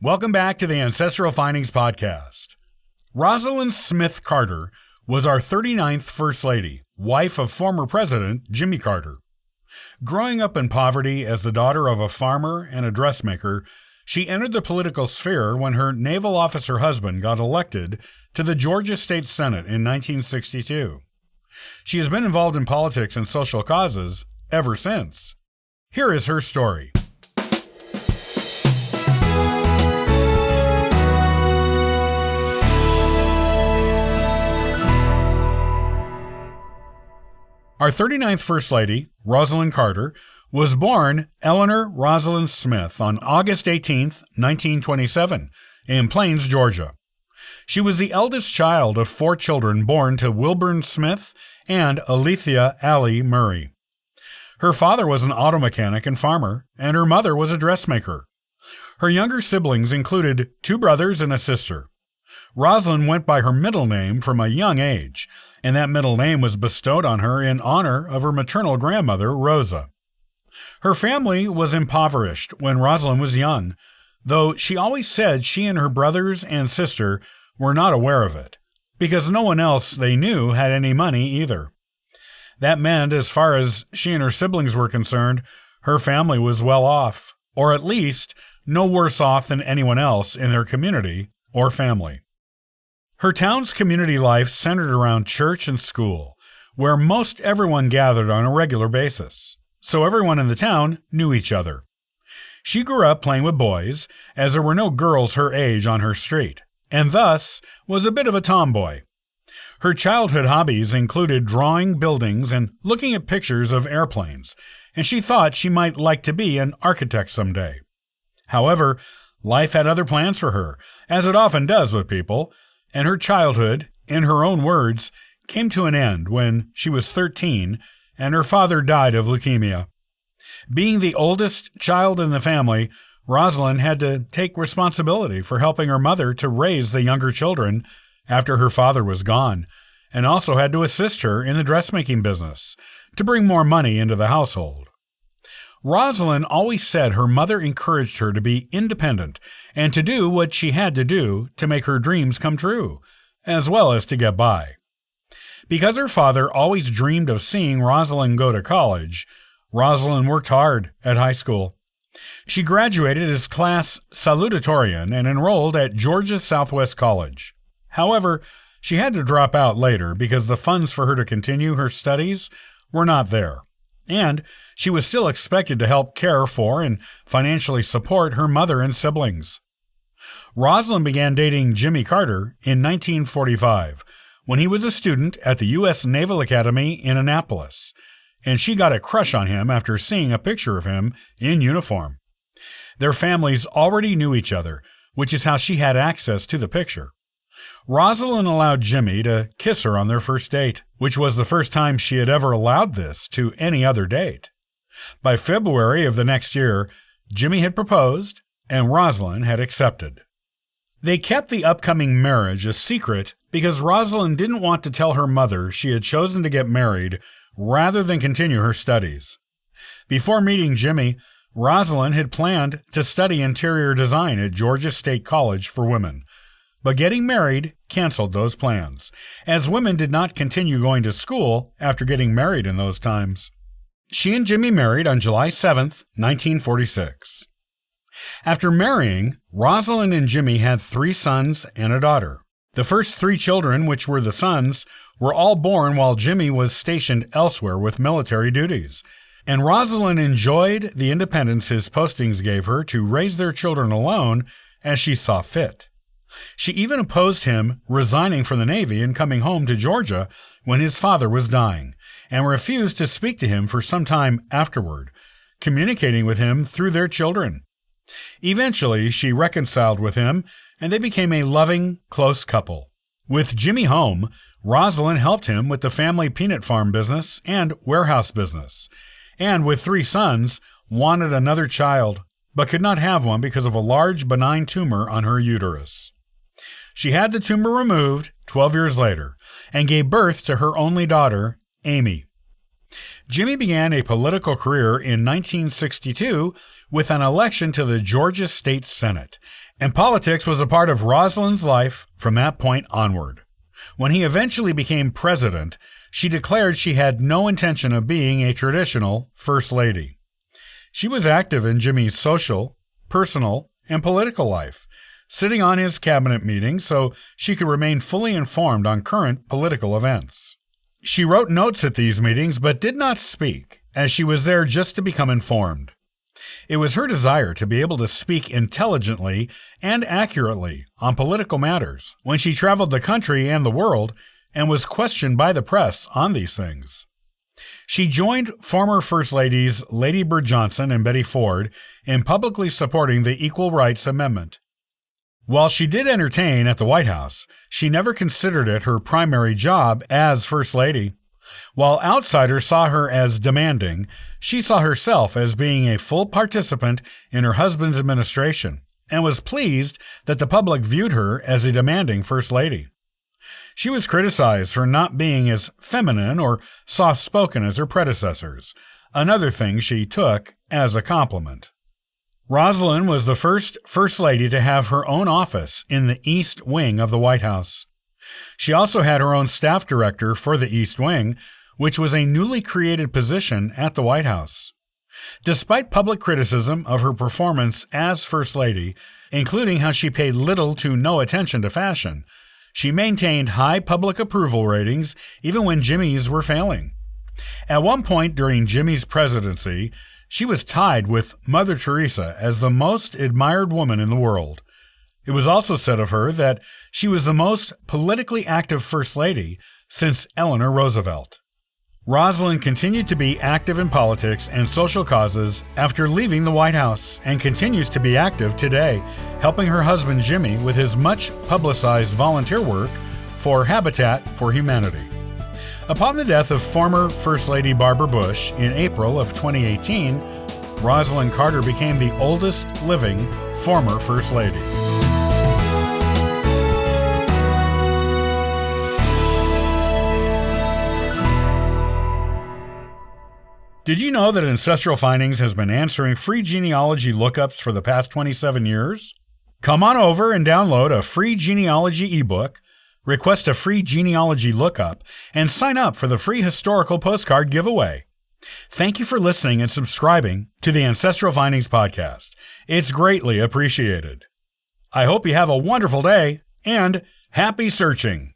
Welcome back to the Ancestral Findings Podcast. Rosalynn Smith Carter was our 39th First Lady, wife of former President Jimmy Carter. Growing up in poverty as the daughter of a farmer and a dressmaker, she entered the political sphere when her naval officer husband got elected to the Georgia State Senate in 1962. She has been involved in politics and social causes ever since. Here is her story. Our 39th First Lady, Rosalynn Carter, was born Eleanor Rosalynn Smith on August 18, 1927, in Plains, Georgia. She was the eldest child of 4 children born to Wilburn Smith and Alethea Allie Murray. Her father was an auto mechanic and farmer, and her mother was a dressmaker. Her younger siblings included 2 brothers and a sister. Rosalynn went by her middle name from a young age, and that middle name was bestowed on her in honor of her maternal grandmother, Rosa. Her family was impoverished when Rosalynn was young, though she always said she and her brothers and sister were not aware of it, because no one else they knew had any money either. That meant, as far as she and her siblings were concerned, her family was well off, or at least no worse off than anyone else in their community or family. Her town's community life centered around church and school, where most everyone gathered on a regular basis, so everyone in the town knew each other. She grew up playing with boys, as there were no girls her age on her street, and thus was a bit of a tomboy. Her childhood hobbies included drawing buildings and looking at pictures of airplanes, and she thought she might like to be an architect someday. However, life had other plans for her, as it often does with people, and her childhood, in her own words, came to an end when she was 13 and her father died of leukemia. Being the oldest child in the family, Rosalynn had to take responsibility for helping her mother to raise the younger children after her father was gone, and also had to assist her in the dressmaking business to bring more money into the household. Rosalynn always said her mother encouraged her to be independent and to do what she had to do to make her dreams come true, as well as to get by. Because her father always dreamed of seeing Rosalynn go to college, Rosalynn worked hard at high school. She graduated as class salutatorian and enrolled at Georgia Southwest College. However, she had to drop out later because the funds for her to continue her studies were not there, and she was still expected to help care for and financially support her mother and siblings. Rosalynn began dating Jimmy Carter in 1945, when he was a student at the U.S. Naval Academy in Annapolis, and she got a crush on him after seeing a picture of him in uniform. Their families already knew each other, which is how she had access to the picture. Rosalynn allowed Jimmy to kiss her on their first date, which was the first time she had ever allowed this to any other date. By February of the next year, Jimmy had proposed, and Rosalynn had accepted. They kept the upcoming marriage a secret because Rosalynn didn't want to tell her mother she had chosen to get married rather than continue her studies. Before meeting Jimmy, Rosalynn had planned to study interior design at Georgia State College for Women, but getting married canceled those plans, as women did not continue going to school after getting married in those times. She and Jimmy married on July 7, 1946. After marrying, Rosalynn and Jimmy had 3 sons and a daughter. The first 3 children, which were the sons, were all born while Jimmy was stationed elsewhere with military duties, and Rosalynn enjoyed the independence his postings gave her to raise their children alone as she saw fit. She even opposed him resigning from the Navy and coming home to Georgia when his father was dying, and refused to speak to him for some time afterward, communicating with him through their children. Eventually, she reconciled with him, and they became a loving, close couple. With Jimmy home, Rosalynn helped him with the family peanut farm business and warehouse business, and with 3 sons, wanted another child, but could not have one because of a large benign tumor on her uterus. She had the tumor removed 12 years later and gave birth to her only daughter, Amy. Jimmy began a political career in 1962 with an election to the Georgia State Senate And politics was a part of Rosalynn's life from that point onward. When he eventually became president, she declared she had no intention of being a traditional First Lady. She was active in Jimmy's social, personal, and political life, sitting on his cabinet meetings so she could remain fully informed on current political events. She wrote notes at these meetings but did not speak, as she was there just to become informed. It was her desire to be able to speak intelligently and accurately on political matters when she traveled the country and the world and was questioned by the press on these things. She joined former First Ladies Lady Bird Johnson and Betty Ford in publicly supporting the Equal Rights Amendment. While she did entertain at the White House, she never considered it her primary job as First Lady. While outsiders saw her as demanding, she saw herself as being a full participant in her husband's administration and was pleased that the public viewed her as a demanding First Lady. She was criticized for not being as feminine or soft-spoken as her predecessors, another thing she took as a compliment. Rosalynn was the first First Lady to have her own office in the East Wing of the White House. She also had her own staff director for the East Wing, which was a newly created position at the White House. Despite public criticism of her performance as First Lady, including how she paid little to no attention to fashion, she maintained high public approval ratings even when Jimmy's were failing. At one point during Jimmy's presidency, she was tied with Mother Teresa as the most admired woman in the world. It was also said of her that she was the most politically active First Lady since Eleanor Roosevelt. Rosalynn continued to be active in politics and social causes after leaving the White House and continues to be active today, helping her husband Jimmy with his much-publicized volunteer work for Habitat for Humanity. Upon the death of former First Lady Barbara Bush in April of 2018, Rosalynn Carter became the oldest living former First Lady. Did you know that Ancestral Findings has been answering free genealogy lookups for the past 27 years? Come on over and download a free genealogy ebook, request a free genealogy lookup, and sign up for the free historical postcard giveaway. Thank you for listening and subscribing to the Ancestral Findings podcast. It's greatly appreciated. I hope you have a wonderful day and happy searching.